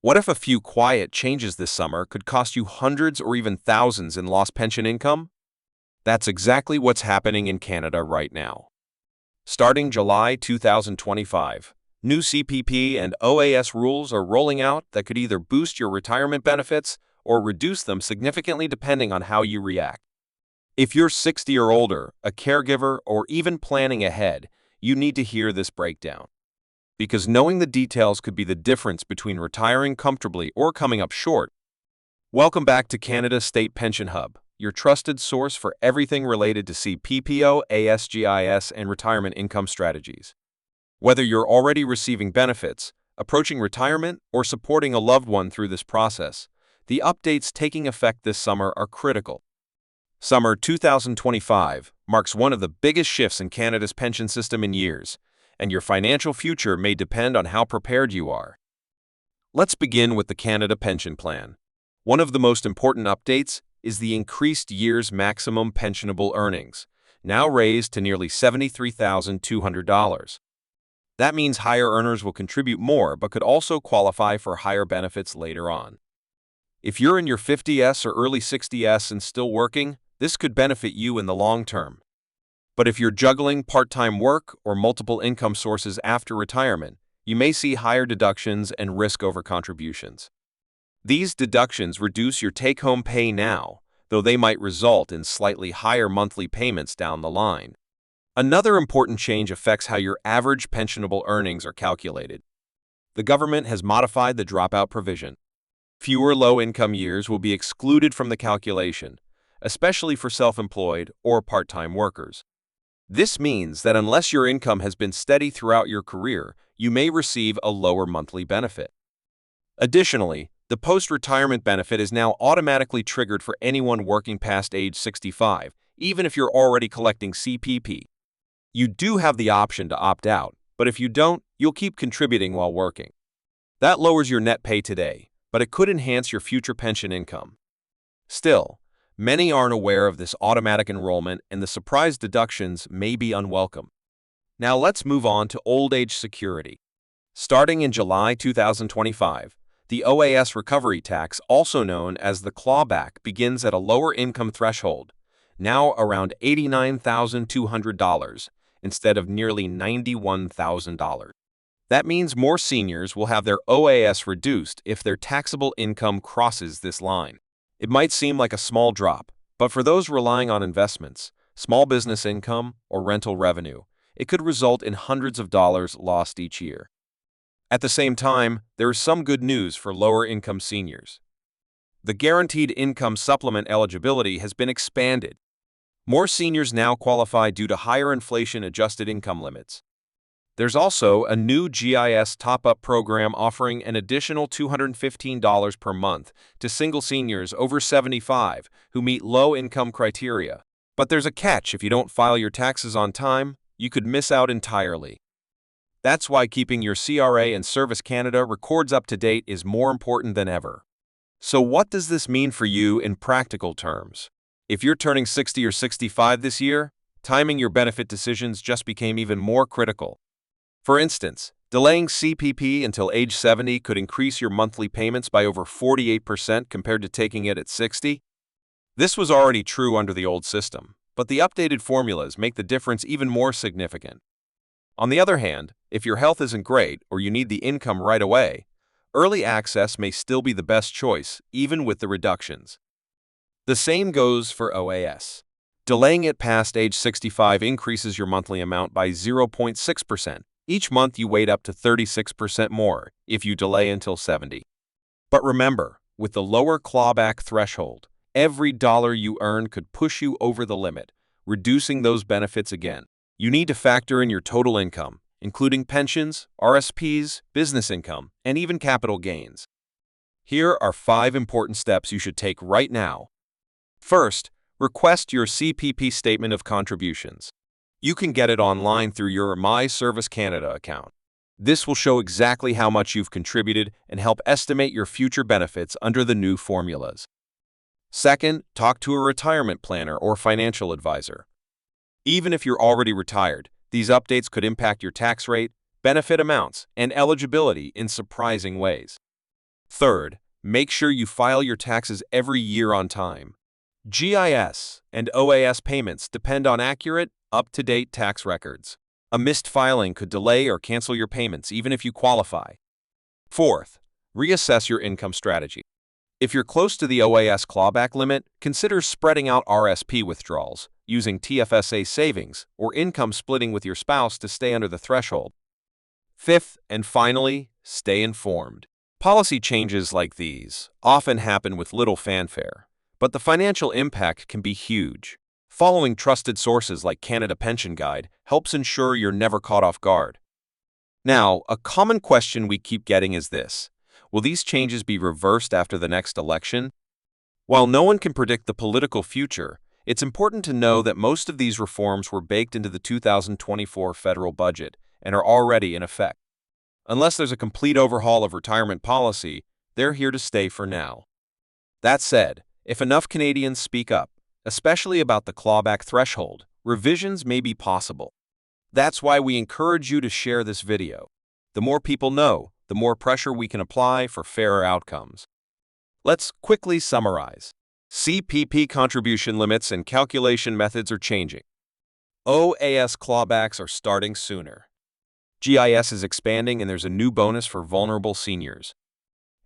What if a few quiet changes this summer could cost you hundreds or even thousands in lost pension income? That's exactly what's happening in Canada right now. Starting July 2025, new CPP and OAS rules are rolling out that could either boost your retirement benefits or reduce them significantly depending on how you react. If you're 60 or older, a caregiver, or even planning ahead, you need to hear this breakdown. Because knowing the details could be the difference between retiring comfortably or coming up short. Welcome back to Canada State Pension Hub, your trusted source for everything related to Cpp Oas and retirement income strategies. Whether you're already receiving benefits, approaching retirement, or supporting a loved one through this process, the updates taking effect this summer are critical. Summer 2025 marks one of the biggest shifts in Canada's pension system in years, and your financial future may depend on how prepared you are. Let's begin with the Canada Pension Plan. One of the most important updates is the increased year's maximum pensionable earnings, now raised to nearly $73,200. That means higher earners will contribute more but could also qualify for higher benefits later on. If you're in your 50s or early 60s and still working, this could benefit you in the long term. But if you're juggling part-time work or multiple income sources after retirement, you may see higher deductions and risk over contributions. These deductions reduce your take-home pay now, though they might result in slightly higher monthly payments down the line. Another important change affects how your average pensionable earnings are calculated. The government has modified the dropout provision. Fewer low-income years will be excluded from the calculation, especially for self-employed or part-time workers. This means that unless your income has been steady throughout your career, you may receive a lower monthly benefit. Additionally, the post-retirement benefit is now automatically triggered for anyone working past age 65, even if you're already collecting CPP. You do have the option to opt out, but if you don't, you'll keep contributing while working. That lowers your net pay today, but it could enhance your future pension income. Still, many aren't aware of this automatic enrollment, and the surprise deductions may be unwelcome. Now let's move on to old age security. Starting in July 2025, the OAS recovery tax, also known as the clawback, begins at a lower income threshold, now around $89,200 instead of nearly $91,000. That means more seniors will have their OAS reduced if their taxable income crosses this line. It might seem like a small drop, but for those relying on investments, small business income, or rental revenue, it could result in hundreds of dollars lost each year. At the same time, there is some good news for lower-income seniors. The Guaranteed Income Supplement eligibility has been expanded. More seniors now qualify due to higher inflation-adjusted income limits. There's also a new GIS top-up program offering an additional $215 per month to single seniors over 75 who meet low-income criteria. But there's a catch: if you don't file your taxes on time, you could miss out entirely. That's why keeping your CRA and Service Canada records up to date is more important than ever. So what does this mean for you in practical terms? If you're turning 60 or 65 this year, timing your benefit decisions just became even more critical. For instance, delaying CPP until age 70 could increase your monthly payments by over 48% compared to taking it at 60. This was already true under the old system, but the updated formulas make the difference even more significant. On the other hand, if your health isn't great or you need the income right away, early access may still be the best choice, even with the reductions. The same goes for OAS. Delaying it past age 65 increases your monthly amount by 0.6%. Each month you wait up to 36% more if you delay until 70. But remember, with the lower clawback threshold, every dollar you earn could push you over the limit, reducing those benefits again. You need to factor in your total income, including pensions, RSPs, business income, and even capital gains. Here are 5 important steps you should take right now. First, request your CPP Statement of Contributions. You can get it online through your My Service Canada account. This will show exactly how much you've contributed and help estimate your future benefits under the new formulas. Second, talk to a retirement planner or financial advisor. Even if you're already retired, these updates could impact your tax rate, benefit amounts, and eligibility in surprising ways. Third, make sure you file your taxes every year on time. GIS and OAS payments depend on accurate, up-to-date tax records. A missed filing could delay or cancel your payments even if you qualify. Fourth, reassess your income strategy. If you're close to the OAS clawback limit, consider spreading out RSP withdrawals, using TFSA savings, or income splitting with your spouse to stay under the threshold. Fifth, and finally, stay informed. Policy changes like these often happen with little fanfare, but the financial impact can be huge. Following trusted sources like Canada Pension Guide helps ensure you're never caught off guard. Now, a common question we keep getting is this: will these changes be reversed after the next election? While no one can predict the political future, it's important to know that most of these reforms were baked into the 2024 federal budget and are already in effect. Unless there's a complete overhaul of retirement policy, they're here to stay for now. That said, if enough Canadians speak up, especially about the clawback threshold, revisions may be possible. That's why we encourage you to share this video. The more people know, the more pressure we can apply for fairer outcomes. Let's quickly summarize. CPP contribution limits and calculation methods are changing. OAS clawbacks are starting sooner. GIS is expanding and there's a new bonus for vulnerable seniors.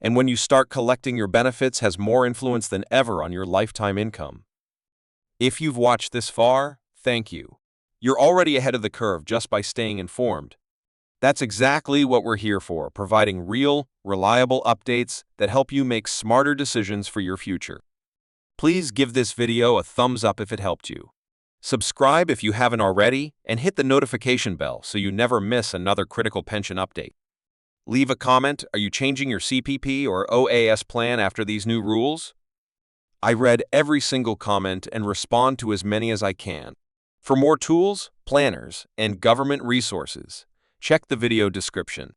And when you start collecting, your benefits has more influence than ever on your lifetime income. If you've watched this far, thank you. You're already ahead of the curve just by staying informed. That's exactly what we're here for, providing real, reliable updates that help you make smarter decisions for your future. Please give this video a thumbs up if it helped you. Subscribe if you haven't already, and hit the notification bell so you never miss another critical pension update. Leave a comment. Are you changing your CPP or OAS plan after these new rules? I read every single comment and respond to as many as I can. For more tools, planners, and government resources, check the video description.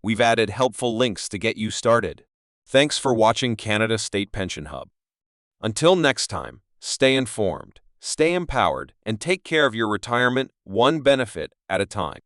We've added helpful links to get you started. Thanks for watching Canada State Pension Hub. Until next time, stay informed, stay empowered, and take care of your retirement one benefit at a time.